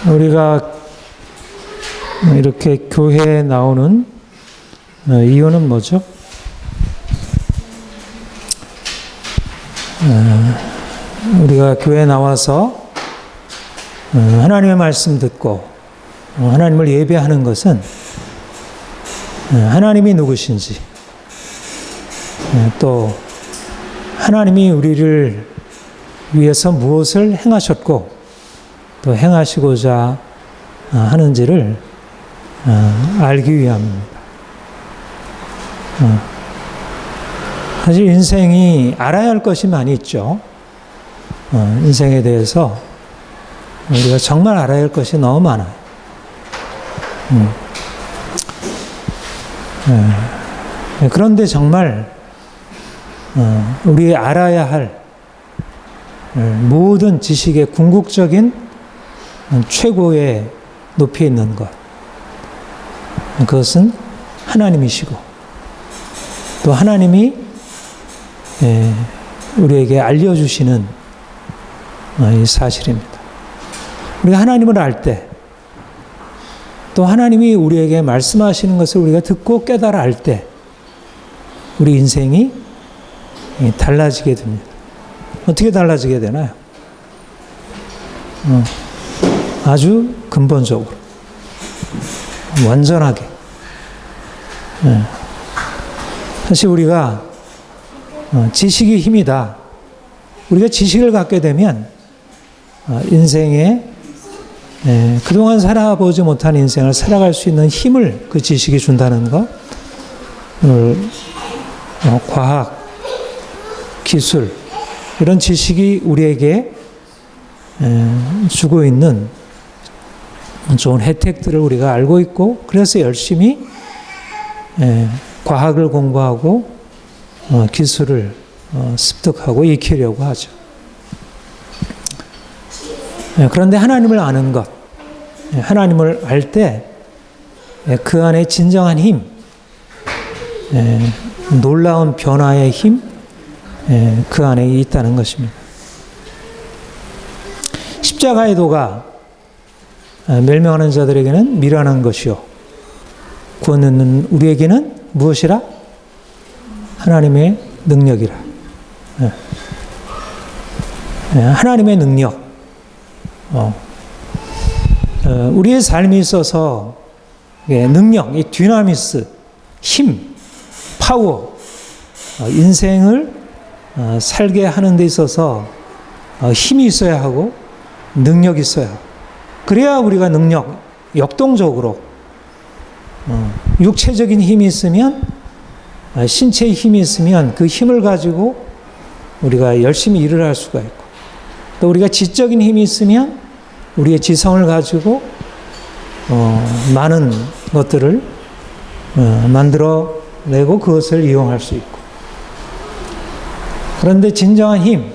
우리가 이렇게 교회에 나오는 이유는 뭐죠? 우리가 교회에 나와서 하나님의 말씀 듣고 하나님을 예배하는 것은 하나님이 누구신지, 또 하나님이 우리를 위해서 무엇을 행하셨고 또 행하시고자 하는지를 알기 위함입니다. 사실 인생이 알아야 할 것이 많이 있죠. 인생에 대해서 우리가 정말 알아야 할 것이 너무 많아요. 그런데 정말 우리 알아야 할 모든 지식의 궁극적인 최고의 높이에 있는 것, 그것은 하나님이시고 또 하나님이 우리에게 알려주시는 이 사실입니다. 우리가 하나님을 알 때, 또 하나님이 우리에게 말씀하시는 것을 우리가 듣고 깨달아 알 때 우리 인생이 달라지게 됩니다. 어떻게 달라지게 되나요? 아주 근본적으로, 완전하게. 사실 우리가 지식이 힘이다. 우리가 지식을 갖게 되면 인생에 그동안 살아보지 못한 인생을 살아갈 수 있는 힘을 그 지식이 준다는 것, 오늘 과학, 기술, 이런 지식이 우리에게 주고 있는 좋은 혜택들을 우리가 알고 있고, 그래서 열심히 과학을 공부하고 기술을 습득하고 익히려고 하죠. 그런데 하나님을 아는 것, 하나님을 알 때 그 안에 진정한 힘, 놀라운 변화의 힘, 그 안에 있다는 것입니다. 십자가의 도가 멸망하는 자들에게는 미련한 것이요, 구원 얻는 우리에게는 무엇이라? 하나님의 능력이라. 하나님의 능력. 우리의 삶에 있어서 능력, 이 디나미스, 힘, 파워, 인생을 살게 하는 데 있어서 힘이 있어야 하고 능력이 있어야 하고, 그래야 우리가 능력, 역동적으로 육체적인 힘이 있으면, 신체의 힘이 있으면 그 힘을 가지고 우리가 열심히 일을 할 수가 있고, 또 우리가 지적인 힘이 있으면 우리의 지성을 가지고 많은 것들을 만들어내고 그것을 이용할 수 있고. 그런데 진정한 힘,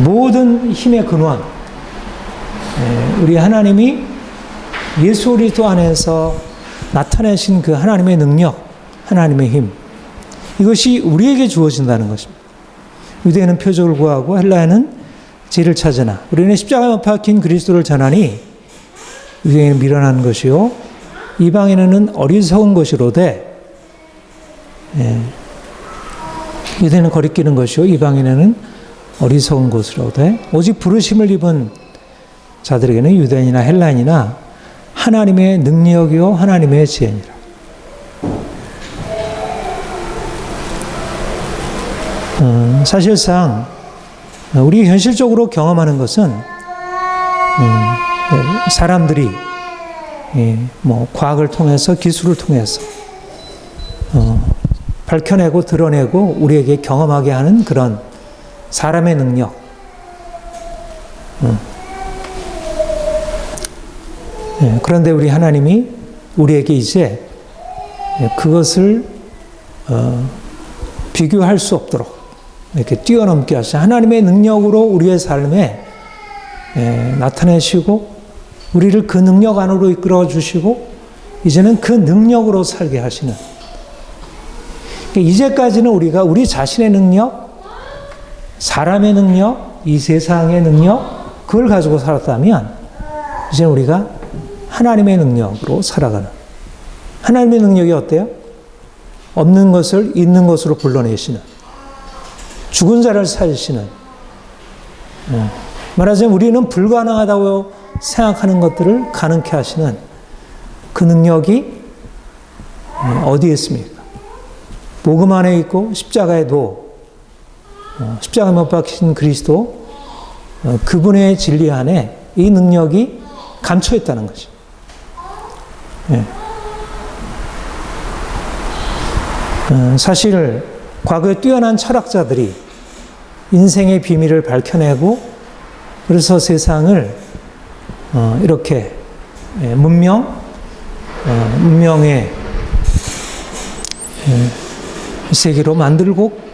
모든 힘의 근원, 우리 하나님이 예수 그리스도 안에서 나타내신 그 하나님의 능력, 하나님의 힘, 이것이 우리에게 주어진다는 것입니다. 유대인은 표적을 구하고 헬라인은 지혜를 찾으나 우리는 십자가에 못 박힌 그리스도를 전하니 유대인은 미련한 것이요 이방인은 어리석은 것이로되, 유대인은 거리끼는 것이요 이방인은 어리석은 것이로되, 오직 부르심을 입은 자들에게는 유대인이나 헬라인이나 하나님의 능력이요 하나님의 지혜니라. 사실상 우리 현실적으로 경험하는 것은 사람들이 과학을 통해서, 기술을 통해서 밝혀내고 드러내고 우리에게 경험하게 하는 그런 사람의 능력, 그런데 우리 하나님이 우리에게 이제 그것을 비교할 수 없도록 이렇게 뛰어넘게 하시는 하나님의 능력으로 우리의 삶에 나타내시고, 우리를 그 능력 안으로 이끌어 주시고, 이제는 그 능력으로 살게 하시는, 이제까지는 우리가 우리 자신의 능력, 사람의 능력, 이 세상의 능력, 그걸 가지고 살았다면, 이제 우리가 하나님의 능력으로 살아가는. 하나님의 능력이 어때요? 없는 것을 있는 것으로 불러내시는, 죽은 자를 살리시는. 말하자면 우리는 불가능하다고 생각하는 것들을 가능케 하시는 그 능력이 어디에 있습니까? 복음 안에 있고 십자가에도, 십자가 못 박히신 그리스도, 그분의 진리 안에 이 능력이 감춰 있다는 거죠. 사실 과거에 뛰어난 철학자들이 인생의 비밀을 밝혀내고, 그래서 세상을 이렇게 문명의 세계로 만들고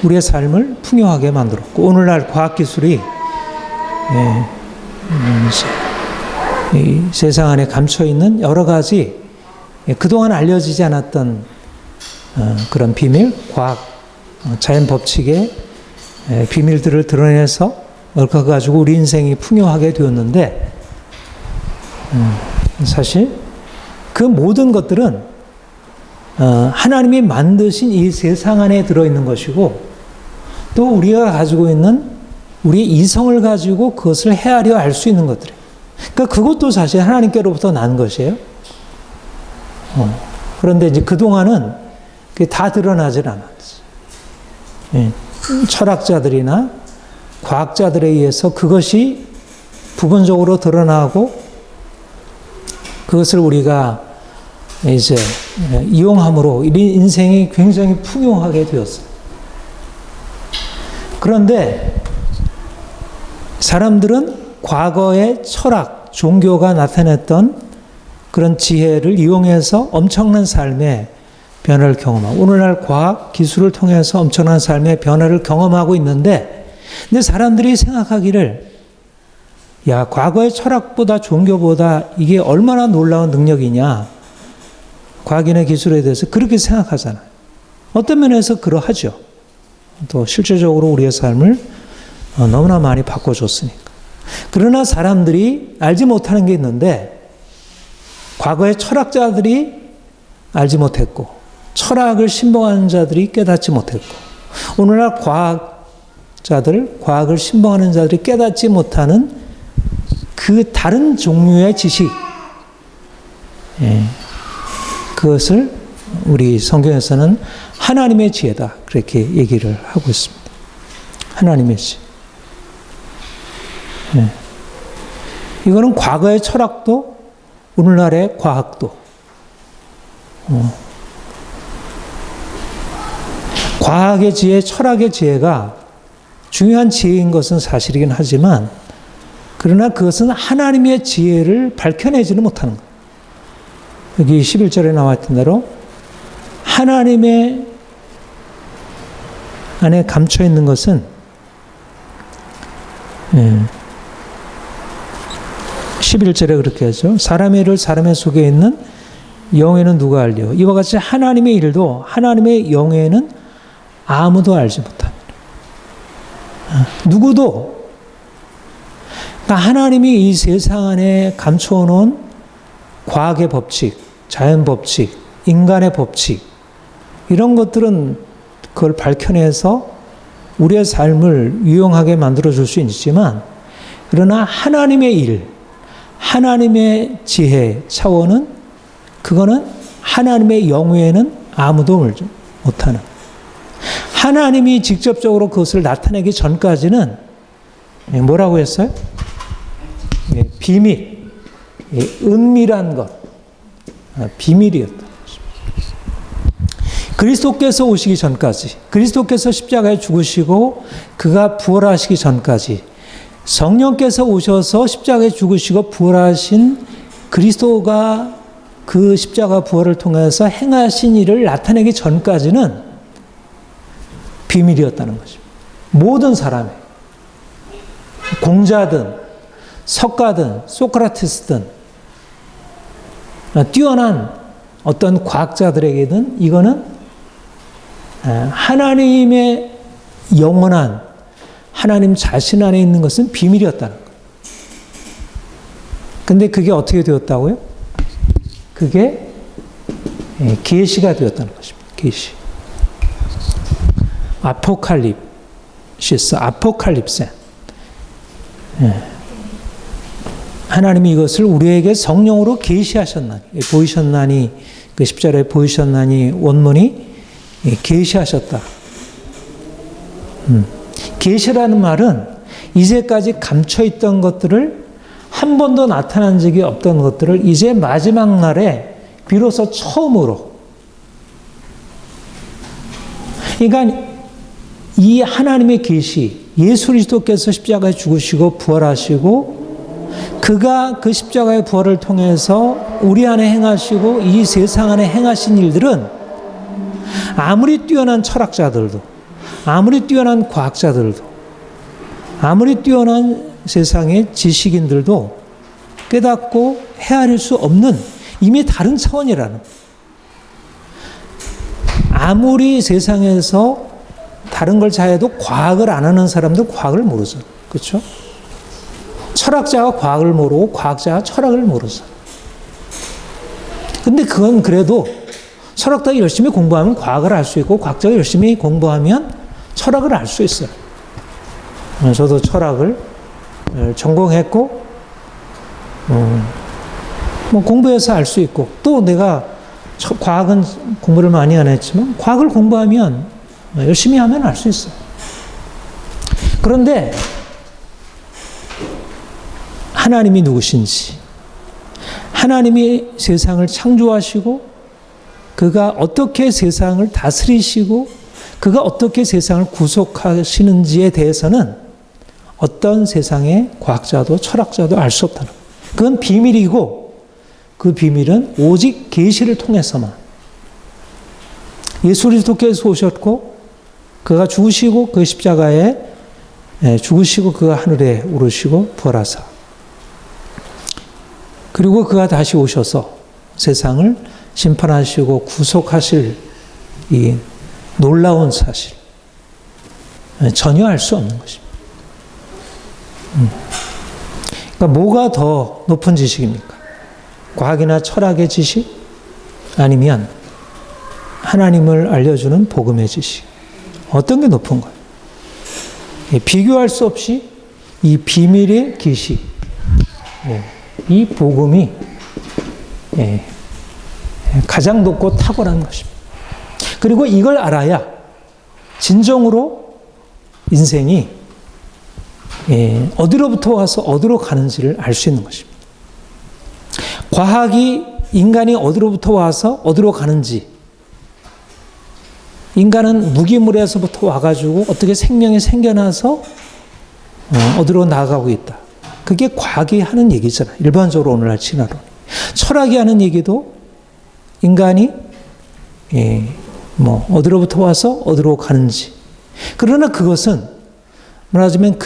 우리의 삶을 풍요하게 만들었고, 오늘날 과학기술이 이 세상 안에 감춰있는 여러 가지 그동안 알려지지 않았던 그런 비밀, 과학, 자연 법칙의 비밀들을 드러내서 그거 가지고 우리 인생이 풍요하게 되었는데, 사실 그 모든 것들은 하나님이 만드신 이 세상 안에 들어있는 것이고, 또 우리가 가지고 있는 우리 이성을 가지고 그것을 헤아려 알 수 있는 것들이에요. 그러니까 그것도 사실 하나님께로부터 난 것이에요. 그런데 이제 그동안은 그게 다 드러나질 않았어요. 철학자들이나 과학자들에 의해서 그것이 부분적으로 드러나고, 그것을 우리가 이제 이용함으로 인생이 굉장히 풍요하게 되었어요. 그런데 사람들은 과거의 철학, 종교가 나타냈던 그런 지혜를 이용해서 엄청난 삶의 변화를 경험하고, 오늘날 과학, 기술을 통해서 엄청난 삶의 변화를 경험하고 있는데, 근데 사람들이 생각하기를, 야, 과거의 철학보다 종교보다 이게 얼마나 놀라운 능력이냐, 과학이나 기술에 대해서 그렇게 생각하잖아요. 어떤 면에서 그러하죠. 또 실질적으로 우리의 삶을 너무나 많이 바꿔줬으니까. 그러나 사람들이 알지 못하는 게 있는데, 과거의 철학자들이 알지 못했고, 철학을 신봉하는 자들이 깨닫지 못했고, 오늘날 과학자들, 과학을 신봉하는 자들이 깨닫지 못하는 그 다른 종류의 지식, 그것을 우리 성경에서는 하나님의 지혜다, 그렇게 얘기를 하고 있습니다. 하나님의 지혜. 이거는 과거의 철학도 오늘날의 과학도, 과학의 지혜, 철학의 지혜가 중요한 지혜인 것은 사실이긴 하지만, 그러나 그것은 하나님의 지혜를 밝혀내지는 못하는 거예요. 여기 11절에 나왔던 대로 하나님의 안에 감춰 있는 것은 11절에 그렇게 하죠. 사람의 일을 사람의 속에 있는 영에는 누가 알리요? 이와 같이 하나님의 일도 하나님의 영에는 아무도 알지 못합니다. 누구도. 그러니까 하나님이 이 세상 안에 감춰놓은 과학의 법칙, 자연 법칙, 인간의 법칙, 이런 것들은 그걸 밝혀내서 우리의 삶을 유용하게 만들어줄 수 있지만, 그러나 하나님의 일, 하나님의 지혜 차원은, 그거는 하나님의 영외에는 아무도 몰지 못하는, 하나님이 직접적으로 그것을 나타내기 전까지는 뭐라고 했어요? 비밀, 은밀한 것, 비밀이었다. 그리스도께서 오시기 전까지, 그리스도께서 십자가에 죽으시고 그가 부활하시기 전까지, 성령께서 오셔서 십자가에 죽으시고 부활하신 그리스도가 그 십자가 부활을 통해서 행하신 일을 나타내기 전까지는 비밀이었다는 것입니다. 모든 사람의, 공자든 석가든 소크라테스든 뛰어난 어떤 과학자들에게는 이거는 하나님의 영원한 하나님 자신 안에 있는 것은 비밀이었다는 거예요. 근데 그게 어떻게 되었다고요? 그게 계시가 되었다는 것입니다. 계시. 아포칼립시스, 아포칼립세. 하나님이 이것을 우리에게 성령으로 계시하셨나니, 보이셨나니, 그 십자가에 보이셨나니 원문이 계시하셨다. 계시라는 말은 이제까지 감춰있던 것들을 한 번도 나타난 적이 없던 것들을 이제 마지막 날에 비로소 처음으로. 그러니까 이 하나님의 계시, 예수 그리스도께서 십자가에 죽으시고 부활하시고 그가 그 십자가의 부활을 통해서 우리 안에 행하시고 이 세상 안에 행하신 일들은 아무리 뛰어난 철학자들도, 아무리 뛰어난 과학자들도, 아무리 뛰어난 세상의 지식인들도 깨닫고 헤아릴 수 없는 이미 다른 차원이라는. 아무리 세상에서 다른 걸 잘해도 과학을 안 하는 사람들 과학을 모르죠. 그렇죠? 철학자가 과학을 모르고 과학자가 철학을 모르죠. 근데 그건 그래도 철학자가 열심히 공부하면 과학을 알 수 있고 과학자가 열심히 공부하면 철학을 알 수 있어요. 저도 철학을 전공했고 뭐 공부해서 알 수 있고 또 내가 과학은 공부를 많이 안 했지만 과학을 공부하면 열심히 하면 알 수 있어요. 그런데 하나님이 누구신지, 하나님이 세상을 창조하시고 그가 어떻게 세상을 다스리시고 그가 어떻게 세상을 구속하시는지에 대해서는 어떤 세상의 과학자도 철학자도 알 수 없다는 거예요. 그건 비밀이고 그 비밀은 오직 계시를 통해서만. 예수 그리스도께서 오셨고 그가 죽으시고 그 십자가에 죽으시고 그가 하늘에 오르시고 부활하사 그리고 그가 다시 오셔서 세상을 심판하시고 구속하실 이 놀라운 사실 전혀 알 수 없는 것입니다. 그러니까 뭐가 더 높은 지식입니까? 과학이나 철학의 지식? 아니면 하나님을 알려주는 복음의 지식? 어떤 게 높은 거예요? 비교할 수 없이 이 비밀의 계시, 이 복음이 가장 높고 탁월한 것입니다. 그리고 이걸 알아야 진정으로 인생이 어디로부터 와서 어디로 가는지를 알 수 있는 것입니다. 과학이 인간이 어디로부터 와서 어디로 가는지, 인간은 무기물에서부터 와가지고 어떻게 생명이 생겨나서 어디로 나아가고 있다. 그게 과학이 하는 얘기잖아요. 일반적으로 오늘날 진화론. 철학이 하는 얘기도 인간이 뭐 어디로부터 와서 어디로 가는지. 그러나 그것은 말하자면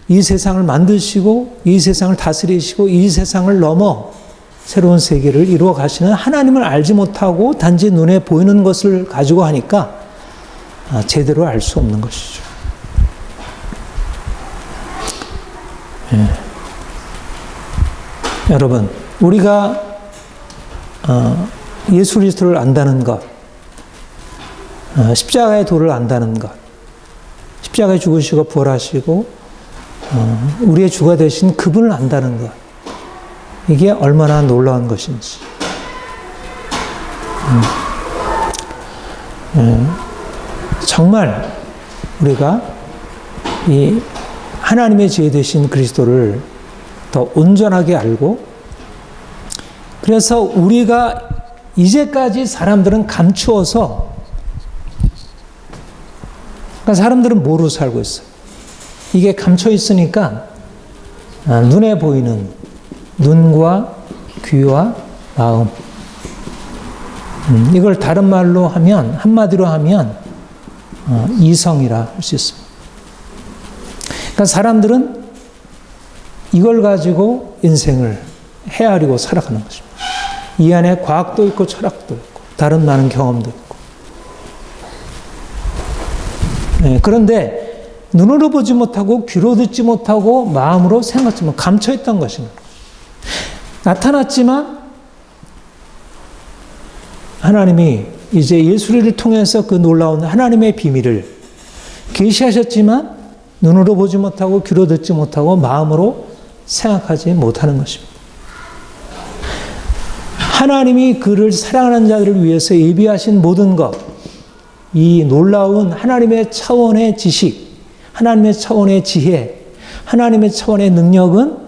이 세상을 만드시고 이 세상을 다스리시고 이 세상을 넘어 새로운 세계를 이루어 가시는 하나님을 알지 못하고 단지 눈에 보이는 것을 가지고 하니까 제대로 알 수 없는 것이죠. 여러분, 우리가 예수 그리스도를 안다는 것, 십자가의 도를 안다는 것, 십자가에 죽으시고 부활하시고 우리의 주가 되신 그분을 안다는 것, 이게 얼마나 놀라운 것인지. 정말 우리가 이 하나님의 지혜 되신 그리스도를 더 온전하게 알고, 그래서 우리가 이제까지 사람들은 감추어서, 그러니까 사람들은 뭐로 살고 있어요? 이게 감춰 있으니까 눈에 보이는 눈과 귀와 마음, 이걸 다른 말로 하면, 한마디로 하면 이성이라 할 수 있습니다. 그러니까 사람들은 이걸 가지고 인생을 헤아리고 살아가는 것입니다. 이 안에 과학도 있고 철학도 있고 다른 많은 경험도 있고. 그런데 눈으로 보지 못하고 귀로 듣지 못하고 마음으로 생각하지 못 감춰있던 것입니다. 나타났지만 하나님이 이제 예수를 통해서 그 놀라운 하나님의 비밀을 계시하셨지만 눈으로 보지 못하고 귀로 듣지 못하고 마음으로 생각하지 못하는 것입니다. 하나님이 그를 사랑하는 자들을 위해서 예비하신 모든 것, 이 놀라운 하나님의 차원의 지식, 하나님의 차원의 지혜, 하나님의 차원의 능력은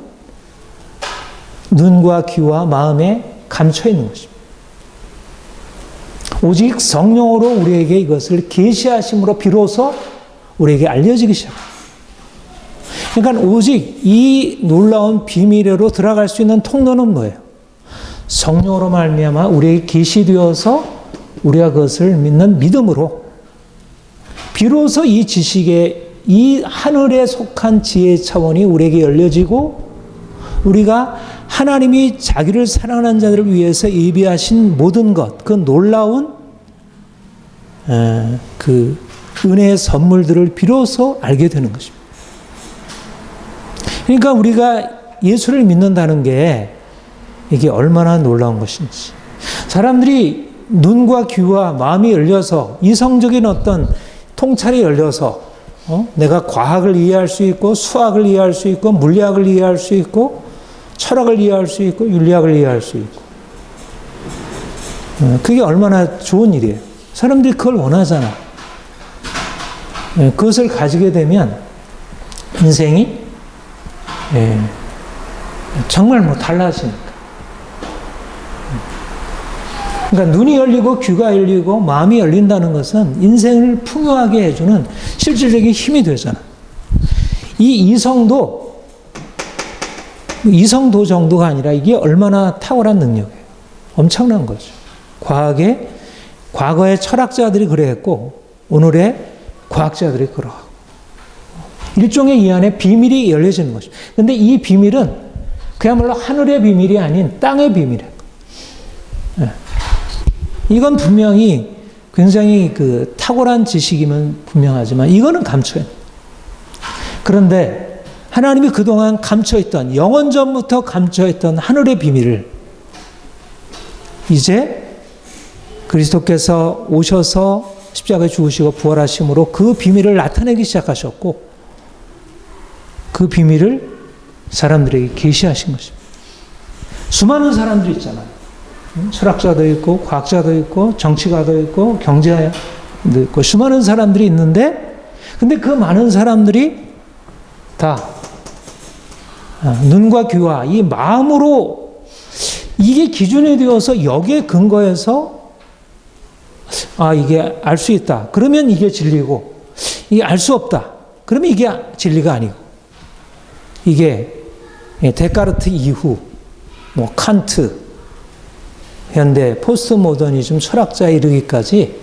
눈과 귀와 마음에 감춰 있는 것입니다. 오직 성령으로 우리에게 이것을 계시하심으로 비로소 우리에게 알려지기 시작합니다. 그러니까 오직 이 놀라운 비밀으로 들어갈 수 있는 통로는 뭐예요? 성령으로 말미암아 우리에게 계시되어서 우리가 그것을 믿는 믿음으로 비로소 이 지식의 이 하늘에 속한 지혜의 차원이 우리에게 열려지고 우리가 하나님이 자기를 사랑하는 자들을 위해서 예비하신 모든 것, 그 놀라운 그 은혜의 선물들을 비로소 알게 되는 것입니다. 그러니까 우리가 예수를 믿는다는 게 이게 얼마나 놀라운 것인지. 사람들이 눈과 귀와 마음이 열려서 이성적인 어떤 통찰이 열려서 내가 과학을 이해할 수 있고 수학을 이해할 수 있고 물리학을 이해할 수 있고 철학을 이해할 수 있고 윤리학을 이해할 수 있고 그게 얼마나 좋은 일이에요. 사람들이 그걸 원하잖아. 그것을 가지게 되면 인생이 정말 뭐 달라지니까. 그러니까 눈이 열리고 귀가 열리고 마음이 열린다는 것은 인생을 풍요하게 해주는 실질적인 힘이 되잖아. 이 이성도 정도가 아니라 이게 얼마나 탁월한 능력이에요. 엄청난 거죠. 과거의 철학자들이 그래했고 오늘의 과학자들이 그러하고 일종의 이 안에 비밀이 열려지는 것입니다. 그런데 이 비밀은 그야말로 하늘의 비밀이 아닌 땅의 비밀이에요. 이건 분명히 굉장히 그 탁월한 지식이면 분명하지만 이거는 감춰요. 그런데 하나님이 그동안 감춰있던 영원 전부터 감춰있던 하늘의 비밀을 이제 그리스도께서 오셔서 십자가에 죽으시고 부활하심으로 그 비밀을 나타내기 시작하셨고 그 비밀을 사람들에게 계시하신 것입니다. 수많은 사람들이 있잖아요. 철학자도 있고 과학자도 있고 정치가도 있고 경제도 있고 수많은 사람들이 있는데 근데 그 많은 사람들이 다 눈과 귀와 이 마음으로 이게 기준이 되어서 여기에 근거해서 이게 알 수 있다. 그러면 이게 진리고 이게 알 수 없다. 그러면 이게 진리가 아니고 이게 데카르트 이후 뭐 칸트 현대 포스트 모더니즘 철학자에 이르기까지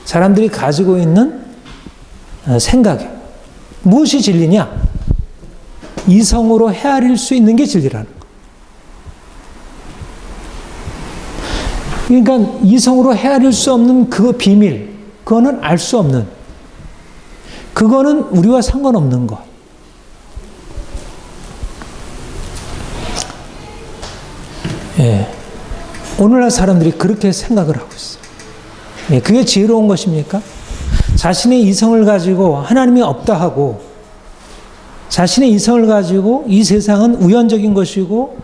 사람들이 가지고 있는 생각이 무엇이 진리냐? 이성으로 헤아릴 수 있는 게 진리라는 거. 그러니까 이성으로 헤아릴 수 없는 그 비밀, 그거는 알 수 없는, 그거는 우리와 상관없는 것. 오늘날 사람들이 그렇게 생각을 하고 있어요. 그게 지혜로운 것입니까? 자신의 이성을 가지고 하나님이 없다 하고 자신의 이성을 가지고 이 세상은 우연적인 것이고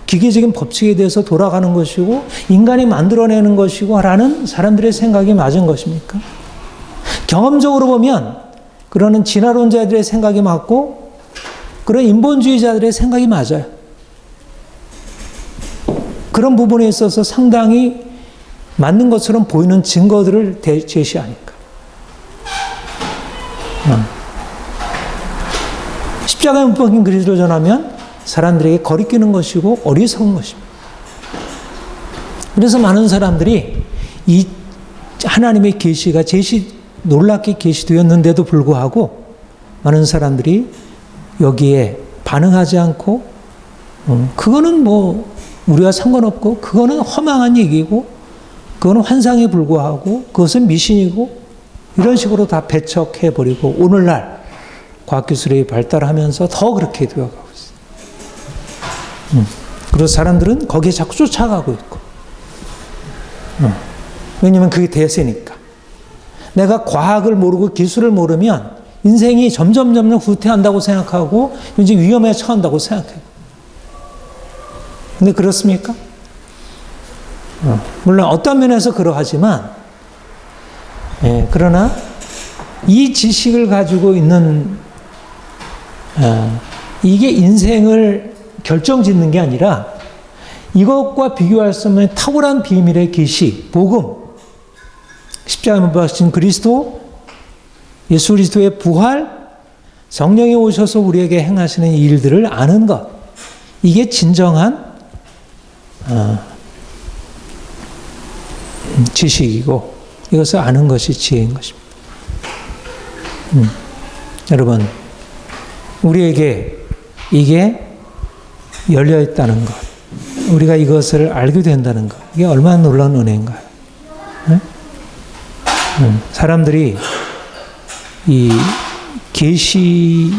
기계적인 법칙에 대해서 돌아가는 것이고 인간이 만들어내는 것이고 라는 사람들의 생각이 맞은 것입니까? 경험적으로 보면 그러는 진화론자들의 생각이 맞고 그런 인본주의자들의 생각이 맞아요. 그런 부분에 있어서 상당히 맞는 것처럼 보이는 증거들을 제시하니까. 십자가에 못 박힌 그리스도를 전하면 사람들에게 거리끼는 것이고 어리석은 것입니다. 그래서 많은 사람들이 이 하나님의 계시가 놀랍게 계시되었는데도 불구하고 많은 사람들이 여기에 반응하지 않고 그거는 뭐 우리와 상관없고 그거는 허망한 얘기고 그거는 환상에 불과하고 그것은 미신이고 이런 식으로 다 배척해버리고 오늘날 과학기술이 발달하면서 더 그렇게 되어가고 있어요. 그리고 사람들은 거기에 자꾸 쫓아가고 있고. 왜냐면 그게 대세니까. 내가 과학을 모르고 기술을 모르면 인생이 점점 후퇴한다고 생각하고 이제 위험에 처한다고 생각해요. 근데 그렇습니까? 물론 어떤 면에서 그러하지만, 그러나 이 지식을 가지고 있는 이게 인생을 결정짓는 게 아니라 이것과 비교할 수 없는 탁월한 비밀의 계시, 복음, 십자가에 못 박히신 그리스도, 예수 그리스도의 부활, 성령이 오셔서 우리에게 행하시는 일들을 아는 것, 이게 진정한 지식이고 이것을 아는 것이 지혜인 것입니다. 여러분, 우리에게 이게 열려 있다는 것, 우리가 이것을 알게 된다는 것, 이게 얼마나 놀라운 은혜인가요? 네? 사람들이 이 계시의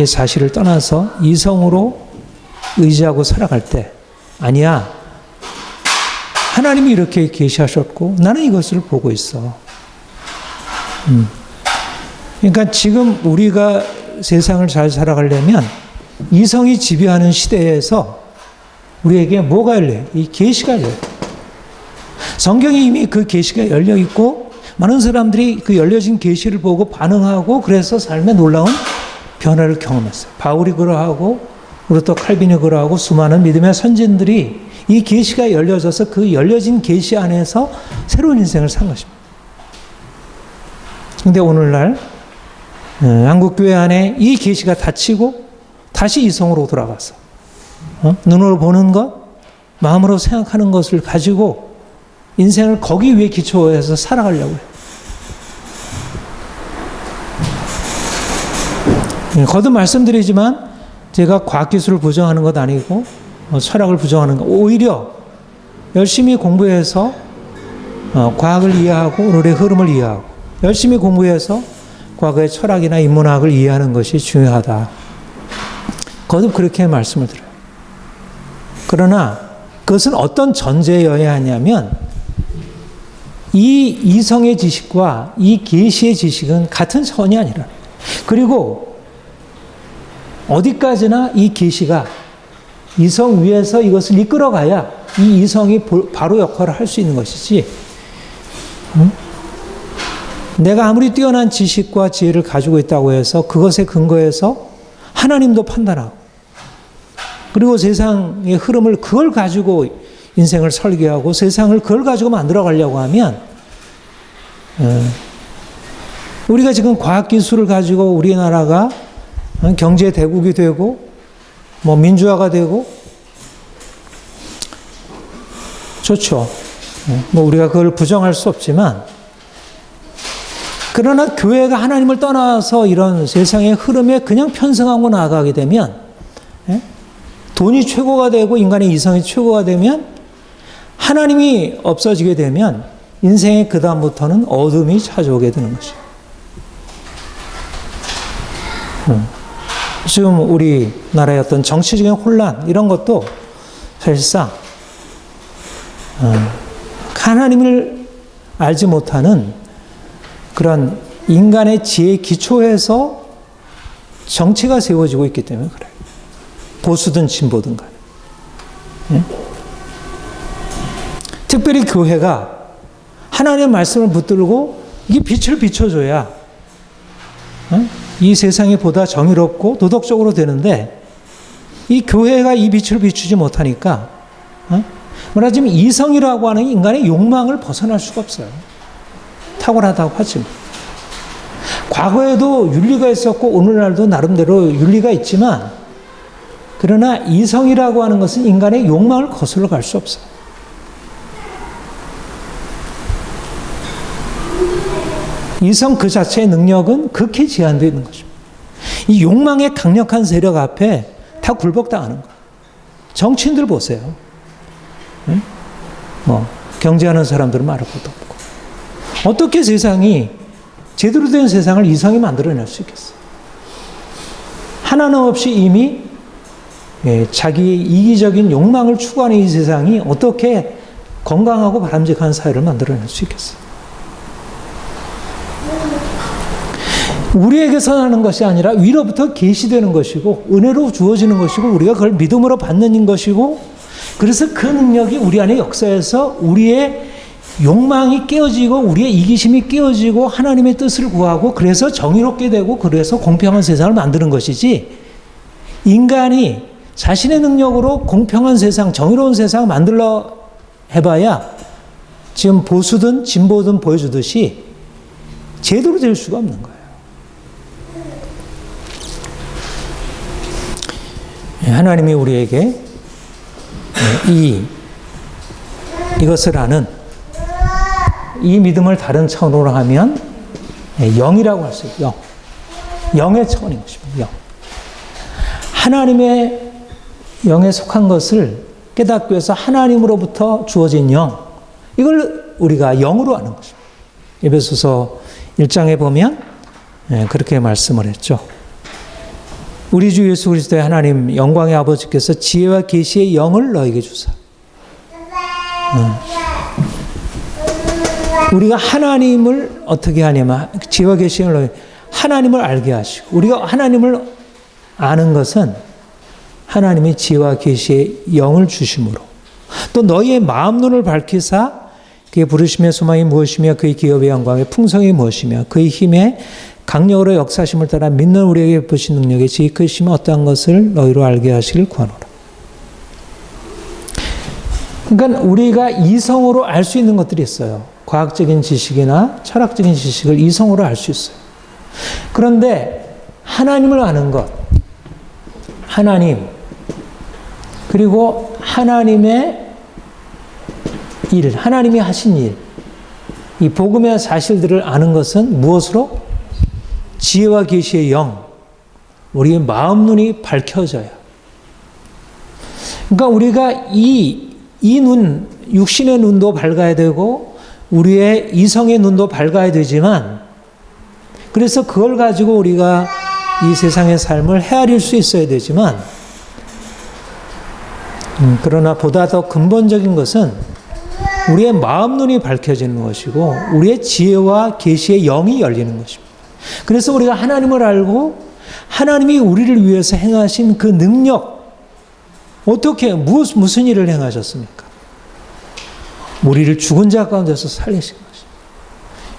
사실을 떠나서 이성으로 의지하고 살아갈 때, 아니야, 하나님이 이렇게 계시하셨고 나는 이것을 보고 있어. 그러니까 지금 우리가 세상을 잘 살아가려면 이성이 지배하는 시대에서 우리에게 뭐가 열려요? 이 계시가 열려요. 성경에 이미 그 계시가 열려 있고 많은 사람들이 그 열려진 계시를 보고 반응하고 그래서 삶에 놀라운 변화를 경험했어요. 바울이 그러하고 루터 칼빈이 그러하고 수많은 믿음의 선진들이 이 계시가 열려져서 그 열려진 계시 안에서 새로운 인생을 산 것입니다. 그런데 오늘날 한국교회 안에 이 계시가 닫히고 다시 이성으로 돌아가서 눈으로 보는 것, 마음으로 생각하는 것을 가지고 인생을 거기 위에 기초해서 살아가려고 해요. 거듭 말씀드리지만 제가 과학기술을 부정하는 것 아니고 철학을 부정하는 것, 오히려 열심히 공부해서 과학을 이해하고 오늘의 흐름을 이해하고 열심히 공부해서 과거의 철학이나 인문학을 이해하는 것이 중요하다. 거듭 그렇게 말씀을 드려요. 그러나 그것은 어떤 전제여야 하냐면 이 이성의 지식과 이 계시의 지식은 같은 차원이 아니라, 그리고 어디까지나 이 계시가 이성 위에서 이것을 이끌어가야 이 이성이 바로 역할을 할 수 있는 것이지, 내가 아무리 뛰어난 지식과 지혜를 가지고 있다고 해서 그것에 근거해서 하나님도 판단하고 그리고 세상의 흐름을 그걸 가지고 인생을 설계하고 세상을 그걸 가지고 만들어 가려고 하면 우리가 지금 과학기술을 가지고 우리나라가 경제 대국이 되고 뭐 민주화가 되고 좋죠. 뭐 우리가 그걸 부정할 수 없지만, 그러나 교회가 하나님을 떠나서 이런 세상의 흐름에 그냥 편승하고 나아가게 되면, 돈이 최고가 되고 인간의 이성이 최고가 되면, 하나님이 없어지게 되면 인생의 그 다음부터는 어둠이 찾아오게 되는 것이죠. 지금 우리나라의 어떤 정치적인 혼란 이런 것도 사실상 하나님을 알지 못하는 그런 인간의 지혜에 기초해서 정치가 세워지고 있기 때문에 그래요. 보수든 진보든 간에. 특별히 교회가 하나님의 말씀을 붙들고 이게 빛을 비춰줘야 이 세상이 보다 정의롭고 도덕적으로 되는데, 이 교회가 이 빛을 비추지 못하니까 말하자면 이성이라고 하는 인간의 욕망을 벗어날 수가 없어요. 탁월하다고 하지만 과거에도 윤리가 있었고 오늘날도 나름대로 윤리가 있지만, 그러나 이성이라고 하는 것은 인간의 욕망을 거슬러 갈 수 없어요. 이성 그 자체의 능력은 극히 제한되어 있는 것입니다. 이 욕망의 강력한 세력 앞에 다 굴복당하는 거예요. 정치인들 보세요. 경제하는 사람들은 말할 것도 없고. 어떻게 세상이 제대로 된 세상을 이성이 만들어낼 수 있겠어요? 하나님 없이 이미 자기의 이기적인 욕망을 추구하는 이 세상이 어떻게 건강하고 바람직한 사회를 만들어낼 수 있겠어요? 우리에게서 나는 것이 아니라 위로부터 계시되는 것이고 은혜로 주어지는 것이고 우리가 그걸 믿음으로 받는 것이고 그래서 그 능력이 우리 안에 역사해서 우리의 욕망이 깨어지고 우리의 이기심이 깨어지고 하나님의 뜻을 구하고 그래서 정의롭게 되고 그래서 공평한 세상을 만드는 것이지 인간이 자신의 능력으로 공평한 세상, 정의로운 세상을 만들려 해봐야 지금 보수든 진보든 보여주듯이 제대로 될 수가 없는 거예요. 하나님이 우리에게 이것을 아는 이 믿음을 다른 차원으로 하면 영이라고 할 수 있어요. 영의 차원인 것입니다. 영. 하나님의 영에 속한 것을 깨닫기 위해서 하나님으로부터 주어진 영, 이걸 우리가 영으로 아는 것입니다. 에베소서 1장에 보면 그렇게 말씀을 했죠. 우리 주 예수 그리스도의 하나님 영광의 아버지께서 지혜와 계시의 영을 너에게 주사. 우리가 하나님을 어떻게 하냐면 지혜와 계시의 영을 하나님을 알게 하시고 우리가 하나님을 아는 것은 하나님이 지혜와 계시의 영을 주심으로 또 너희의 마음 눈을 밝히사 그의 부르심의 소망이 무엇이며 그의 기업의 영광의 풍성이 무엇이며 그의 힘의 강력으로 역사심을 따라 믿는 우리에게 베푸신 능력의 지극하심이 어떠한 것을 너희로 알게 하시길 구하노라. 그러니까 우리가 이성으로 알 수 있는 것들이 있어요. 과학적인 지식이나 철학적인 지식을 이성으로 알 수 있어요. 그런데 하나님을 아는 것, 하나님, 그리고 하나님의 일, 하나님이 하신 일, 이 복음의 사실들을 아는 것은 무엇으로? 지혜와 계시의 영, 우리의 마음 눈이 밝혀져야. 그러니까 우리가 이 눈, 육신의 눈도 밝아야 되고 우리의 이성의 눈도 밝아야 되지만 그래서 그걸 가지고 우리가 이 세상의 삶을 헤아릴 수 있어야 되지만 그러나 보다 더 근본적인 것은 우리의 마음 눈이 밝혀지는 것이고 우리의 지혜와 계시의 영이 열리는 것입니다. 그래서 우리가 하나님을 알고 하나님이 우리를 위해서 행하신 그 능력 어떻게 무슨 일을 행하셨습니까? 우리를 죽은 자 가운데서 살리신 것입니다.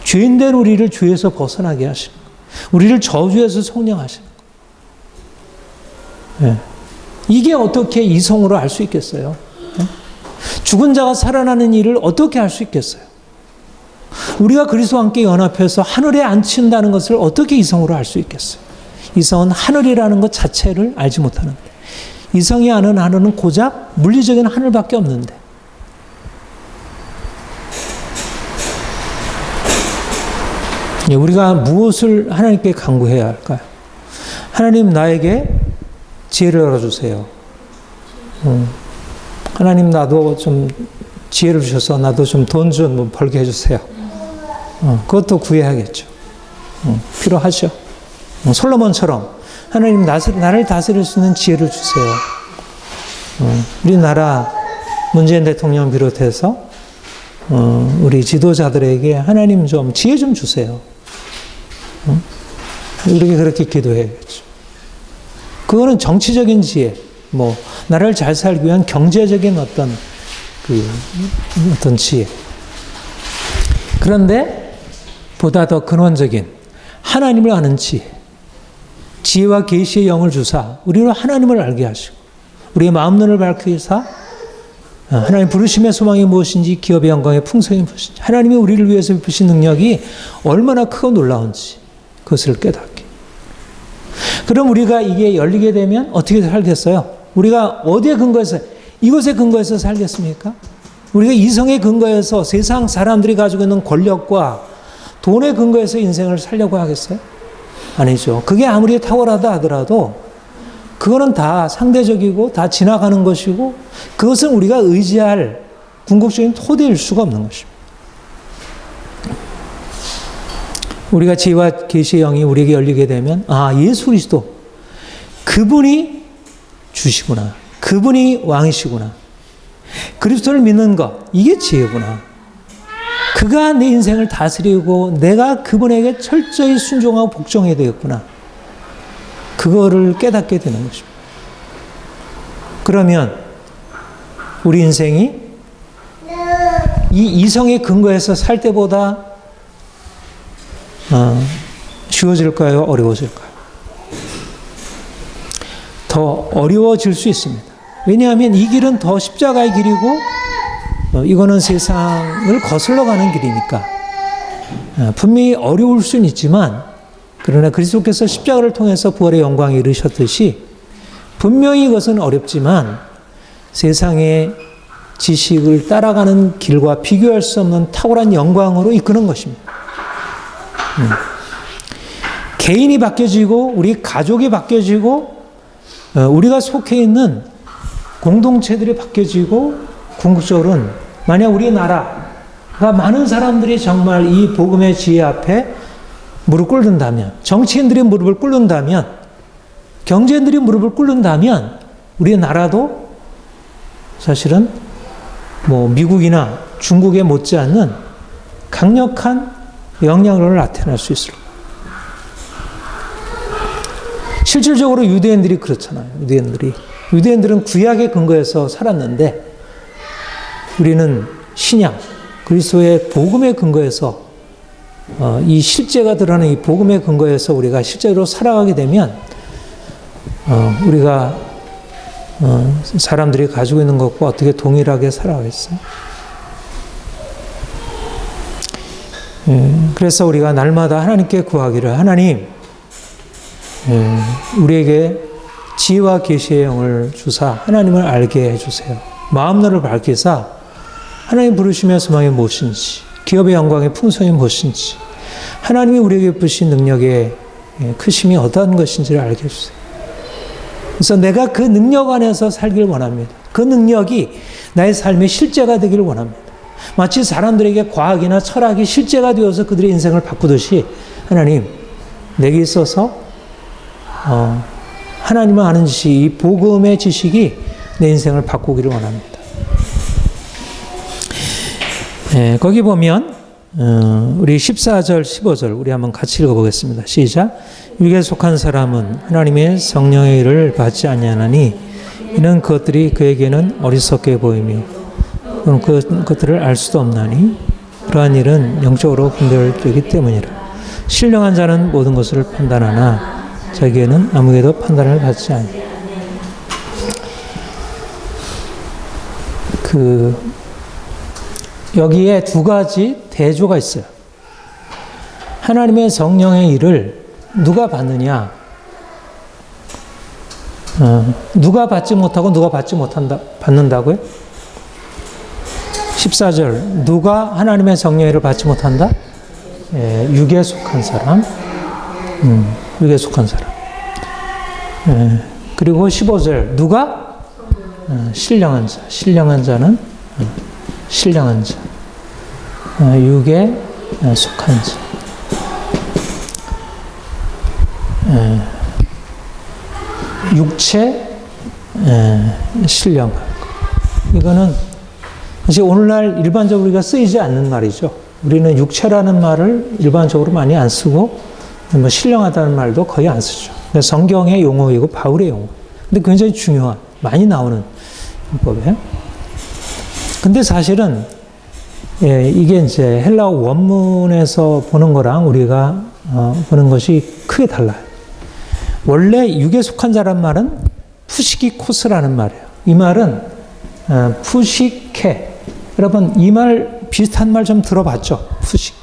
죄인된 우리를 죄에서 벗어나게 하신 것. 우리를 저주에서 속량하신 것. 네. 이게 어떻게 이성으로 알 수 있겠어요? 네? 죽은 자가 살아나는 일을 어떻게 알 수 있겠어요? 우리가 그리스도와 함께 연합해서 하늘에 앉힌다는 것을 어떻게 이성으로 알 수 있겠어요? 이성은 하늘이라는 것 자체를 알지 못하는데 이성이 아는 하늘은 고작 물리적인 하늘밖에 없는데 우리가 무엇을 하나님께 간구해야 할까요? 하나님 나에게 지혜를 열어주세요. 하나님 나도 좀 지혜를 주셔서 나도 좀 돈 좀 벌게 해주세요. 그것도 구해야겠죠. 필요하죠. 솔로몬처럼 하나님 나를 다스릴 수 있는 지혜를 주세요. 우리나라 문재인 대통령 비롯해서 우리 지도자들에게 하나님 좀 지혜 좀 주세요. 우리가 그렇게 기도해야겠죠. 그거는 정치적인 지혜, 나라를 잘 살기 위한 경제적인 어떤 지혜. 그런데 보다 더 근원적인 하나님을 아는 지혜. 지혜와 계시의 영을 주사 우리로 하나님을 알게 하시고 우리의 마음 눈을 밝히사 하나님 부르심의 소망이 무엇인지 기업의 영광의 풍성이 무엇인지 하나님이 우리를 위해서 베푸신 능력이 얼마나 크고 놀라운지 그것을 깨닫게. 그럼 우리가 이게 열리게 되면 어떻게 살겠어요? 우리가 어디에 근거해서 이것에 근거해서 살겠습니까? 우리가 이성에 근거해서 세상 사람들이 가지고 있는 권력과 돈에 근거해서 인생을 살려고 하겠어요? 아니죠. 그게 아무리 탁월하다 하더라도 그거는 다 상대적이고 다 지나가는 것이고 그것은 우리가 의지할 궁극적인 토대일 수가 없는 것입니다. 우리가 지혜와 계시의 영이 우리에게 열리게 되면 예수 그리스도 그분이 주시구나. 그분이 왕이시구나. 그리스도를 믿는 것 이게 지혜구나. 그가 내 인생을 다스리고 내가 그분에게 철저히 순종하고 복종해야 되겠구나. 그거를 깨닫게 되는 것입니다. 그러면 우리 인생이 이 이성의 근거에서 살 때보다 쉬워질까요? 어려워질까요? 더 어려워질 수 있습니다. 왜냐하면 이 길은 더 십자가의 길이고 이거는 세상을 거슬러 가는 길이니까 분명히 어려울 수는 있지만 그러나 그리스도께서 십자가를 통해서 부활의 영광에 이르셨듯이 분명히 이것은 어렵지만 세상의 지식을 따라가는 길과 비교할 수 없는 탁월한 영광으로 이끄는 것입니다. 개인이 바뀌어지고 우리 가족이 바뀌어지고 우리가 속해 있는 공동체들이 바뀌어지고 궁극적으로는 만약 우리나라가 많은 사람들이 정말 이 복음의 지혜 앞에 무릎 꿇는다면, 정치인들이 무릎을 꿇는다면, 경제인들이 무릎을 꿇는다면 우리나라도 사실은 미국이나 중국에 못지않는 강력한 영향력을 나타낼 수 있을 거예요. 실질적으로 유대인들이 그렇잖아요. 유대인들은 구약의 근거에서 살았는데 우리는 신약, 그리스도의 복음의 근거에서 이 실제가 드러나는 이 복음의 근거에서 우리가 실제로 살아가게 되면 우리가 사람들이 가지고 있는 것과 어떻게 동일하게 살아가겠어요? 그래서 우리가 날마다 하나님께 구하기를 하나님 우리에게 지혜와 계시의 영을 주사 하나님을 알게 해주세요. 마음너를 밝히사 하나님 부르심의 소망이 무엇인지 기업의 영광의 풍성이 무엇인지 하나님이 우리에게 부신 능력의 크심이 어떠한 것인지를 알게 해주세요. 그래서 내가 그 능력 안에서 살길 원합니다. 그 능력이 나의 삶의 실제가 되길 원합니다. 마치 사람들에게 과학이나 철학이 실제가 되어서 그들의 인생을 바꾸듯이 하나님 내게 있어서 하나님을 아는 지식, 이 복음의 지식이 내 인생을 바꾸기를 원합니다. 거기 보면 우리 14절, 15절 우리 한번 같이 읽어보겠습니다. 시작. 육에 속한 사람은 하나님의 성령의 일을 받지 아니하나니 이는 그것들이 그에게는 어리석게 보이며 그것들을 알 수도 없나니 그러한 일은 영적으로 분별되기 때문이라. 신령한 자는 모든 것을 판단하나 자기에는 아무에도 판단을 받지 아니하니. 여기에 두 가지 대조가 있어요. 하나님의 성령의 일을 누가 받느냐? 누가 받지 못하고 누가 받지 못한다, 받는다고요? 14절. 누가 하나님의 성령의 일을 받지 못한다? 육에 속한 사람. 육에 속한 사람. 그리고 15절. 누가? 신령한 자. 신령한 자는 신령한 자. 육에 속한 자. 육체 신령한 것. 이거는 사실 오늘날 일반적으로 우리가 쓰이지 않는 말이죠. 우리는 육체라는 말을 일반적으로 많이 안 쓰고 신령하다는 말도 거의 안 쓰죠. 성경의 용어이고 바울의 용어. 근데 굉장히 중요한, 많이 나오는 문법이에요. 근데 사실은 이게 이제 헬라어 원문에서 보는 거랑 우리가 보는 것이 크게 달라요. 원래 육에 속한 자란 말은 푸시키코스라는 말이에요. 이 말은 푸시케. 여러분 이 말 비슷한 말 좀 들어봤죠? 푸시.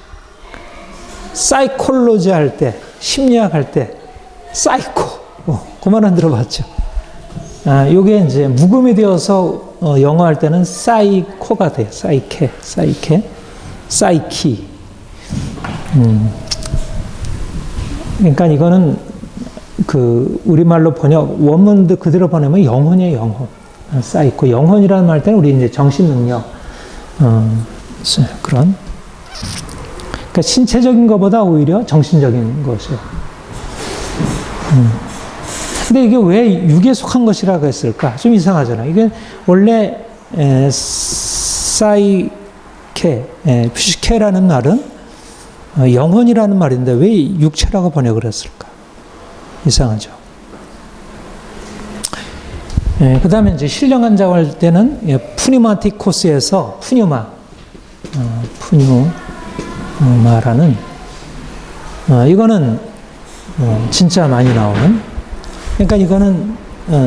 사이콜로지 할 때, 심리학 할 때 사이코. 그 말은 들어봤죠? 요게 이제 묵음이 되어서 영어 할 때는 사이코가 돼요. 사이케, 사이키. 그러니까 이거는 우리말로 번역, 원문도 그대로 보내면 영혼이에요, 영혼. 사이코. 영혼이라는 말 때는 우리 이제 정신 능력, 그런. 그러니까 신체적인 것보다 오히려 정신적인 것이에요. 근데 이게 왜 육에 속한 것이라고 했을까? 좀 이상하잖아요. 이게 원래 사이케, 퓨시케라는 말은 영혼이라는 말인데 왜 육체라고 번역을 했을까? 이상하죠. 그 다음에 이제 신령한 자고 할 때는 푸니마티코스에서 푸뉴마라는 이거는 진짜 많이 나오는, 그러니까 이거는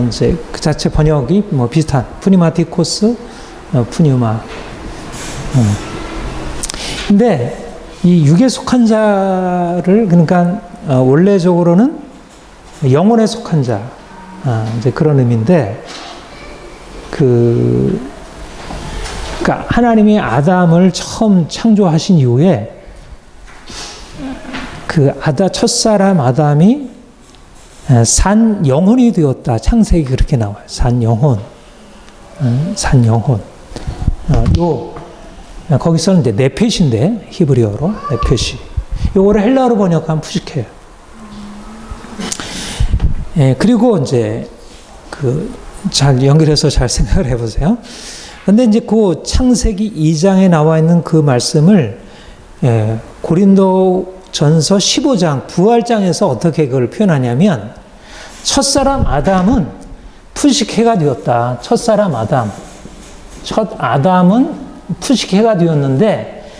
이제 그 자체 번역이 뭐 비슷한 푸니마티코스, 푸뉴마. 근데 이 육에 속한 자를 그러니까 원래적으로는 영혼에 속한 자, 이제 그런 의미인데 그러니까 하나님이 아담을 처음 창조하신 이후에 그 첫사람 아담이 산 영혼이 되었다. 창세기 그렇게 나와요. 산 영혼. 거기서는 이제 네펫인데, 히브리어로 네펫이. 요거를 헬라어로 번역하면 푸시케예요. 그리고 이제 잘 연결해서 잘 생각을 해보세요. 근데 이제 그 창세기 2장에 나와 있는 그 말씀을 고린도전서 15장 부활장에서 어떻게 그걸 표현하냐면, 첫사람 아담은 푸시케가 되었다. 첫사람 첫 아담은 푸시케가 되었는데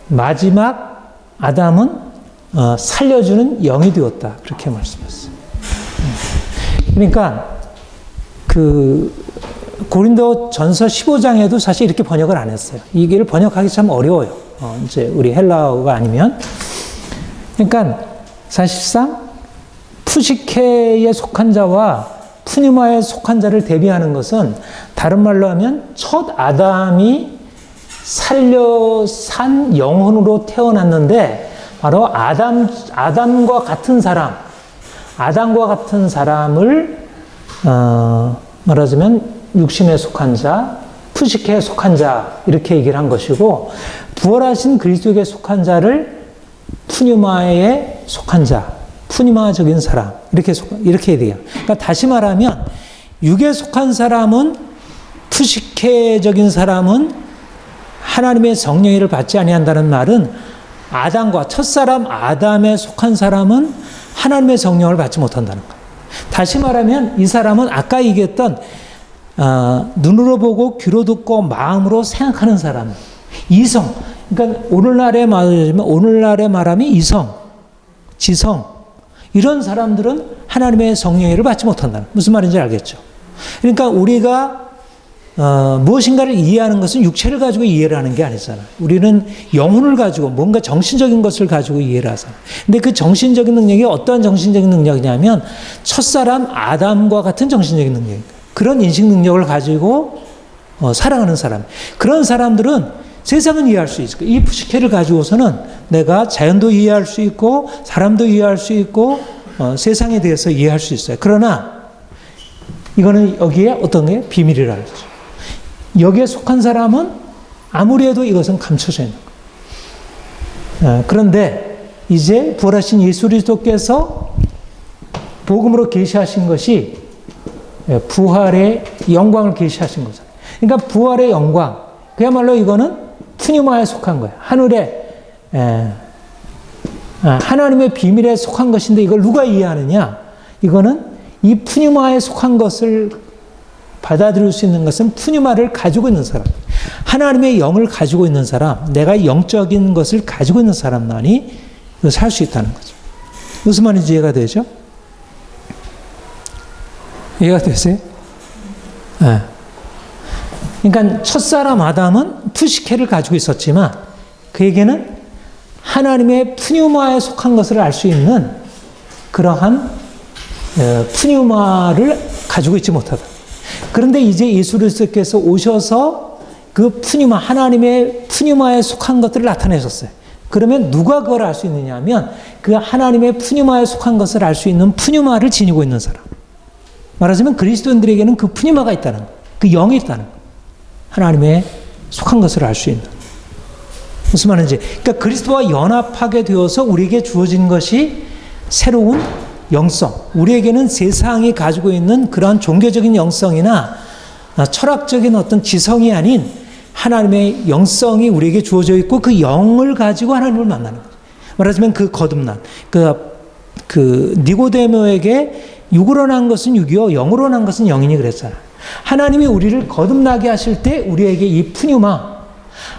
마지막 아담은 살려주는 영이 되었다. 그렇게 말씀했어요. 그러니까 고린도전서 15장에도 사실 이렇게 번역을 안 했어요. 이게 번역하기 참 어려워요. 이제 우리 헬라어가 아니면. 그러니까 사실상 푸시케에 속한 자와 푸뉴마에 속한 자를 대비하는 것은 다른 말로 하면 첫 아담이 살려 산 영혼으로 태어났는데 바로 아담과 같은 사람을 말하자면 육신에 속한 자, 푸시케에 속한 자 이렇게 얘기를 한 것이고, 부활하신 그리스도에게 속한 자를 푸뉴마에 속한 자, 푸뉴마적인 사람 이렇게 얘기해요. 그러니까 다시 말하면 육에 속한 사람은, 푸시케적인 사람은 하나님의 성령을 받지 아니한다는 말은 첫사람 아담에 속한 사람은 하나님의 성령을 받지 못한다는 거예요. 다시 말하면 이 사람은 아까 얘기했던 눈으로 보고 귀로 듣고 마음으로 생각하는 사람, 이성. 그러니까 오늘날에 말하면 이성, 지성 이런 사람들은 하나님의 성령을 받지 못한다. 무슨 말인지 알겠죠? 그러니까 우리가 무엇인가를 이해하는 것은 육체를 가지고 이해를 하는 게 아니잖아요. 우리는 영혼을 가지고 뭔가 정신적인 것을 가지고 이해를 하잖아요. 근데 그 정신적인 능력이 어떠한 정신적인 능력이냐면 첫사람 아담과 같은 정신적인 능력입니다. 그런 인식 능력을 가지고 살아가는 사람. 그런 사람들은 세상은 이해할 수 있을 거예요. 이 푸시케를 가지고서는 내가 자연도 이해할 수 있고 사람도 이해할 수 있고 세상에 대해서 이해할 수 있어요. 그러나 이거는 여기에 어떤 게 비밀이라 그러죠. 여기에 속한 사람은 아무리 해도 이것은 감춰져 있는 거예요. 그런데 이제 부활하신 예수 그리스도께서 복음으로 계시하신 것이 부활의 영광을 계시하신 거잖아요. 그러니까 부활의 영광, 그야말로 이거는 푸뉴마에 속한 거예요. 하나님의 비밀에 속한 것인데 이걸 누가 이해하느냐? 이거는 이 푸뉴마에 속한 것을 받아들일 수 있는 것은 푸뉴마를 가지고 있는 사람, 하나님의 영을 가지고 있는 사람, 내가 영적인 것을 가지고 있는 사람만이 살 수 있다는 거죠. 무슨 말인지 이해가 되죠? 이해가 되세요? 네. 그러니까 첫사람 아담은 푸시케를 가지고 있었지만 그에게는 하나님의 푸뉴마에 속한 것을 알 수 있는 그러한 푸뉴마를 가지고 있지 못하다. 그런데 이제 예수 그리스도께서 오셔서 그 푸뉴마, 하나님의 푸뉴마에 속한 것들을 나타내셨어요. 그러면 누가 그걸 알 수 있느냐 하면 그 하나님의 푸뉴마에 속한 것을 알 수 있는 푸뉴마를 지니고 있는 사람. 말하자면 그리스도인들에게는 그 푸뉴마가 있다는 거예요. 그 영이 있다는 거예요. 하나님의 속한 것을 알 수 있는. 무슨 말인지. 그러니까 그리스도와 연합하게 되어서 우리에게 주어진 것이 새로운 영성. 우리에게는 세상이 가지고 있는 그러한 종교적인 영성이나 철학적인 어떤 지성이 아닌 하나님의 영성이 우리에게 주어져 있고 그 영을 가지고 하나님을 만나는 거죠. 말하자면 그 거듭난, 그 니고데모에게 육으로 난 것은 육이요 영으로 난 것은 영이니 그랬잖아요. 하나님이 우리를 거듭나게 하실 때 우리에게 이 푸뉴마,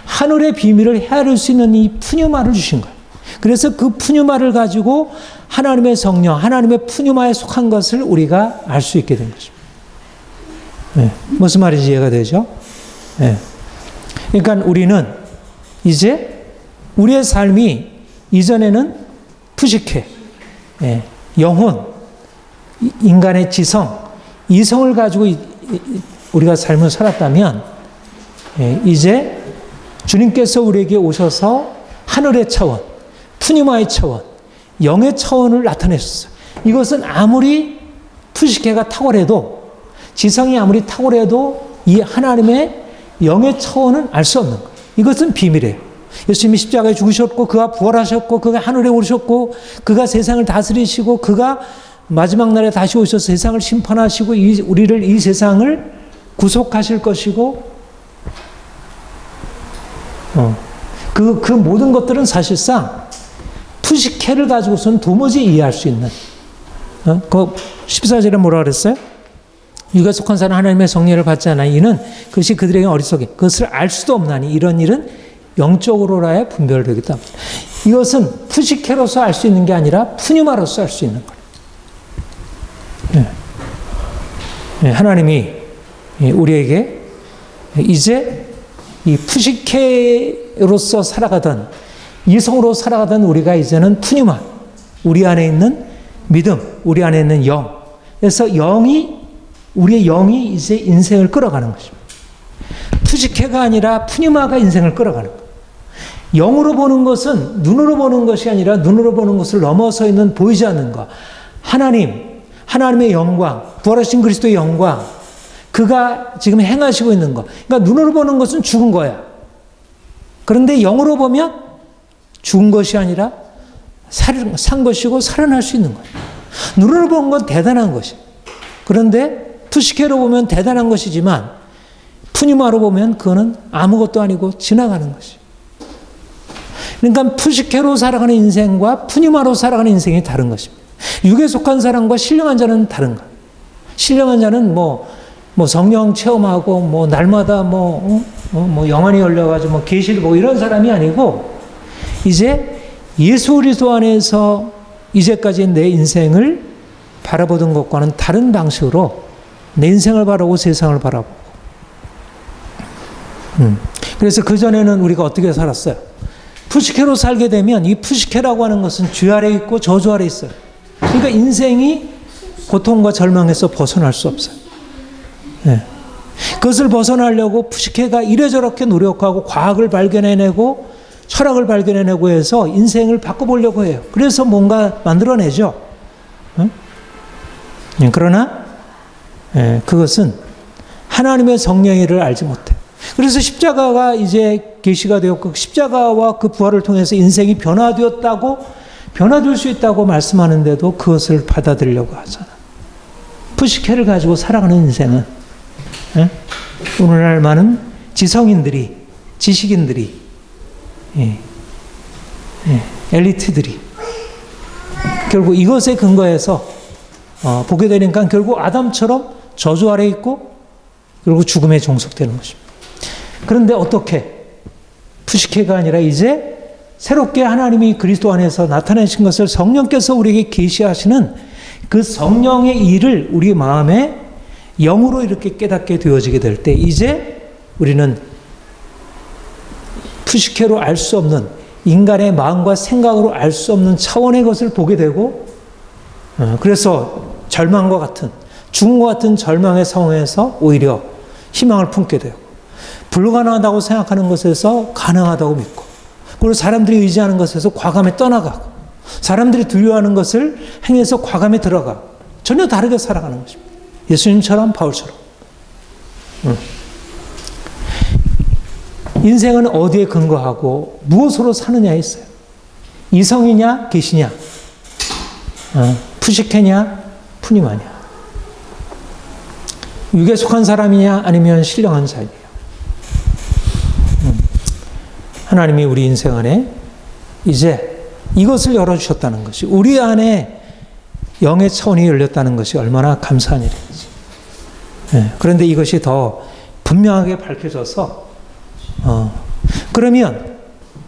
하늘의 비밀을 헤아릴 수 있는 이 푸뉴마를 주신 거예요. 그래서 그 푸뉴마를 가지고 하나님의 성령, 하나님의 푸뉴마에 속한 것을 우리가 알 수 있게 된 것입니다. 네. 무슨 말인지 이해가 되죠? 네. 그러니까 우리는 이제 우리의 삶이 이전에는 푸시케, 영혼, 인간의 지성, 이성을 가지고 우리가 삶을 살았다면 이제 주님께서 우리에게 오셔서 하늘의 차원, 푸니마의 차원, 영의 차원을 나타내셨어요. 이것은 아무리 푸시케가 탁월해도, 지성이 아무리 탁월해도 이 하나님의 영의 차원은 알 수 없는 거예요. 이것은 비밀이에요. 예수님이 십자가에 죽으셨고 그가 부활하셨고 그가 하늘에 오르셨고 그가 세상을 다스리시고 그가 마지막 날에 다시 오셔서 세상을 심판하시고 우리를 이 세상을 구속하실 것이고 그 모든 것들은 사실상 푸시케를 가지고서는 도무지 이해할 수 있는 그 14절에 뭐라 그랬어요? 육에 속한 사람 하나님의 성령을 받지 않아 이는 그것이 그들에게 어리석이 그것을 알 수도 없나니 이런 일은 영적으로라야 분별되겠다. 이것은 푸시케로서 알 수 있는 게 아니라 푸뉴마로서 알 수 있는 거예요. 네. 하나님이 우리에게 이제 이 푸시케로서 살아가던 이성으로 살아가던 우리가 이제는 푸뉴마, 우리 안에 있는 믿음, 우리 안에 있는 영. 그래서 우리의 영이 이제 인생을 끌어가는 것입니다. 푸시케가 아니라 푸뉴마가 인생을 끌어가는 거예요. 영으로 보는 것은 눈으로 보는 것이 아니라 눈으로 보는 것을 넘어서 있는 보이지 않는 것. 하나님의 영광, 부활하신 그리스도의 영광, 그가 지금 행하시고 있는 것. 그러니까 눈으로 보는 것은 죽은 거야. 그런데 영으로 보면 죽은 것이 아니라 산 것이고 살아날 수 있는 거예요. 눈으로 보는 건 대단한 것이에요. 그런데 푸시케로 보면 대단한 것이지만 푸니마로 보면 그거는 아무것도 아니고 지나가는 것이에요. 그러니까 푸시케로 살아가는 인생과 푸니마로 살아가는 인생이 다른 것입니다. 육에 속한 사람과 신령한 자는 다른 거예요. 신령한 자는 뭐 성령 체험하고 날마다 영안이 열려가지고 계시를 보고 이런 사람이 아니고 이제 예수 그리스도 안에서 이제까지 내 인생을 바라보던 것과는 다른 방식으로 내 인생을 바라보고 세상을 바라보고. 그래서 그전에는 우리가 어떻게 살았어요? 푸시케로 살게 되면 이 푸시케라고 하는 것은 죄 아래 있고 저주 아래 있어요. 그러니까 인생이 고통과 절망에서 벗어날 수 없어요. 네. 그것을 벗어나려고 푸시케가 이래저렇게 노력하고 과학을 발견해내고 철학을 발견해내고 해서 인생을 바꿔보려고 해요. 그래서 뭔가 만들어내죠. 그러나 그것은 하나님의 성령의를 알지 못해요. 그래서 십자가가 이제 계시가 되었고 십자가와 그 부활을 통해서 인생이 변화될 수 있다고 말씀하는데도 그것을 받아들이려고 하잖아. 푸시케를 가지고 살아가는 인생은 오늘날 많은 지성인들이, 지식인들이, 엘리트들이 결국 이것에 근거해서 보게 되니까 결국 아담처럼 저주 아래 있고 그리고 죽음에 종속되는 것입니다. 그런데 어떻게 푸시케가 아니라 이제 새롭게 하나님이 그리스도 안에서 나타내신 것을 성령께서 우리에게 계시하시는 그 성령의 일을 우리 마음에 영으로 이렇게 깨닫게 되어지게 될 때 이제 우리는 푸시케로 알 수 없는 인간의 마음과 생각으로 알 수 없는 차원의 것을 보게 되고 그래서 절망과 같은 죽음과 같은 절망의 상황에서 오히려 희망을 품게 되고 불가능하다고 생각하는 것에서 가능하다고 믿고 그리고 사람들이 의지하는 것에서 과감히 떠나가고 사람들이 두려워하는 것을 행해서 과감히 들어가고 전혀 다르게 살아가는 것입니다. 예수님처럼 바울처럼. 인생은 어디에 근거하고 무엇으로 사느냐에 있어요. 이성이냐 계시냐, 푸시케냐 푸니마냐, 육에 속한 사람이냐 아니면 신령한 자이냐. 하나님이 우리 인생 안에 이제 이것을 열어주셨다는 것이, 우리 안에 영의 차원이 열렸다는 것이 얼마나 감사한 일인지. 그런데 이것이 더 분명하게 밝혀져서 그러면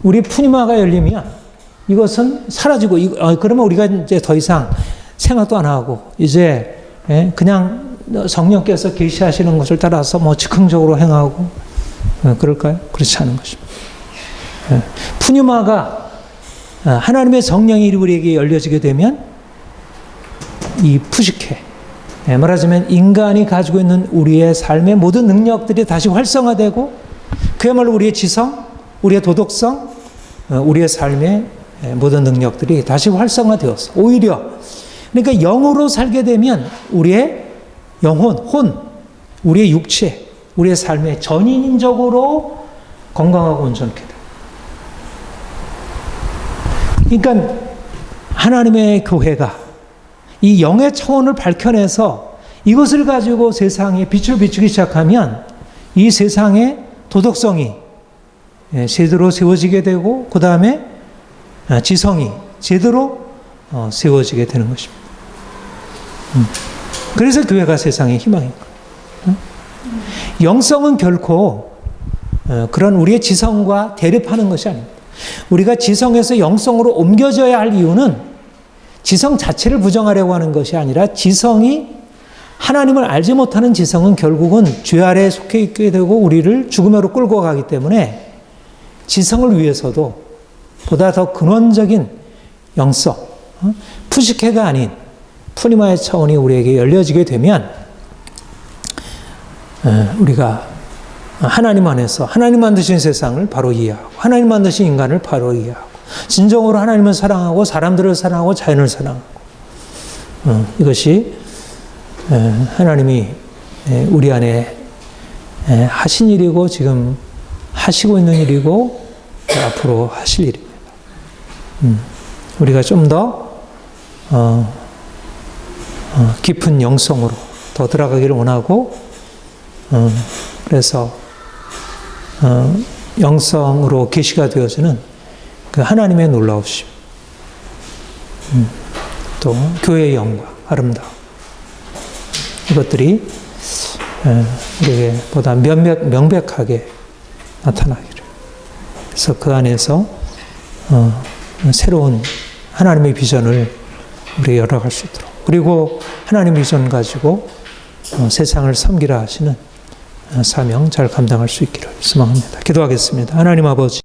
우리 푸니마가 열리면 이것은 사라지고, 그러면 우리가 이제 더 이상 생각도 안 하고 이제 그냥 성령께서 계시하시는 것을 따라서 뭐 즉흥적으로 행하고 그럴까요? 그렇지 않은 것입니다. 푸니마가 하나님의 성령이 우리에게 열려지게 되면 이 푸시케, 말하자면 인간이 가지고 있는 우리의 삶의 모든 능력들이 다시 활성화되고, 그야말로 우리의 지성, 우리의 도덕성, 우리의 삶의 모든 능력들이 다시 활성화되어서, 오히려 그러니까 영으로 살게 되면 우리의 영혼, 우리의 육체, 우리의 삶의 전인적으로 건강하고 온전하게 돼요. 그러니까 하나님의 교회가 이 영의 차원을 밝혀내서 이것을 가지고 세상에 빛을 비추기 시작하면 이 세상의 도덕성이 제대로 세워지게 되고, 그 다음에 지성이 제대로 세워지게 되는 것입니다. 그래서 교회가 세상의 희망인 거예요. 영성은 결코 그런 우리의 지성과 대립하는 것이 아닙니다. 우리가 지성에서 영성으로 옮겨져야 할 이유는 지성 자체를 부정하려고 하는 것이 아니라, 지성이 하나님을 알지 못하는 지성은 결국은 죄 아래에 속해 있게 되고 우리를 죽음으로 끌고 가기 때문에, 지성을 위해서도 보다 더 근원적인 영성, 푸시케가 아닌 푸니마의 차원이 우리에게 열려지게 되면 우리가 하나님 안에서 하나님 만드신 세상을 바로 이해하고, 하나님 만드신 인간을 바로 이해하고, 진정으로 하나님을 사랑하고 사람들을 사랑하고 자연을 사랑하고, 이것이 하나님이 우리 안에 하신 일이고 지금 하시고 있는 일이고 앞으로 하실 일입니다. 우리가 좀 더 깊은 영성으로 더 들어가기를 원하고, 그래서 영성으로 계시가 되어지는 그 하나님의 놀라우심, 또 교회의 영광, 아름다움, 이것들이 우리에게 보다 명백하게 나타나기를, 그래서 그 안에서 새로운 하나님의 비전을 우리가 열어갈 수 있도록, 그리고 하나님의 비전 가지고 세상을 섬기라 하시는 사명 잘 감당할 수 있기를 소망합니다. 기도하겠습니다. 하나님 아버지,